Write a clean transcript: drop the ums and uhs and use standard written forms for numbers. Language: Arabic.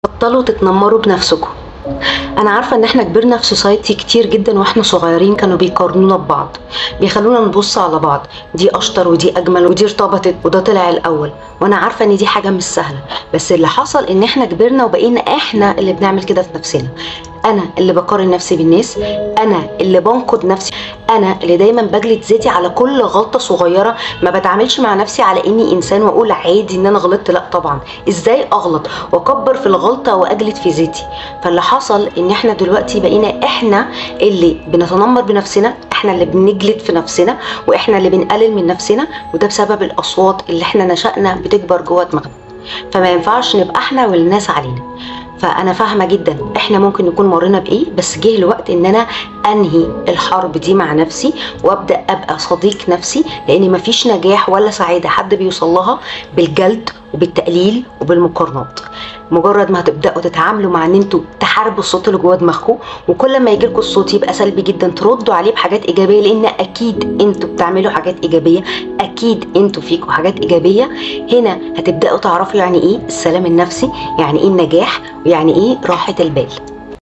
بطلوا تتنمروا بنفسكم. انا عارفه ان احنا كبرنا في سوسايتي كتير جدا، واحنا صغيرين كانوا بيقارنونا ببعض، بيخلونا نبص على بعض، دي اشطر ودي اجمل ودي ارتبطت وده طلع الاول. وانا عارفه ان دي حاجه مش سهله، بس اللي حصل ان احنا كبرنا وبقينا احنا اللي بنعمل كده في نفسنا. انا اللي بقارن نفسي بالناس، انا اللي بنقد نفسي، انا اللي دايما بجلد ذاتي على كل غلطه صغيره. ما بتعاملش مع نفسي على اني انسان واقول عادي ان انا غلطت، لا طبعا، ازاي اغلط واكبر في الغلطه واجلد في ذاتي. فاللي حصل ان احنا دلوقتي بقينا احنا اللي بنتنمر بنفسنا، احنا اللي بنجلد في نفسنا، واحنا اللي بنقلل من نفسنا، وده بسبب الاصوات اللي احنا نشأنا بتكبر جوه دماغنا. فما ينفعش نبقى احنا والناس علينا. فانا فاهمه جدا احنا ممكن نكون مرينا بايه، بس جه الوقت ان انا انهي الحرب دي مع نفسي وابدا ابقى صديق نفسي، لان مفيش نجاح ولا سعاده حد بيوصل لها بالجلد وبالتقليل وبالمقارنات. مجرد ما هتبداوا تتعاملوا مع ان انتوا تحاربوا الصوت اللي جوه دماغكم، وكل ما يجي لكم الصوت يبقى سلبي جدا تردوا عليه بحاجات ايجابيه، لان اكيد انتوا بتعملوا حاجات ايجابيه، اكيد انتوا فيكم حاجات ايجابيه. هنا هتبداوا تعرفوا يعني ايه السلام النفسي، يعني ايه النجاح، ويعني ايه راحه البال.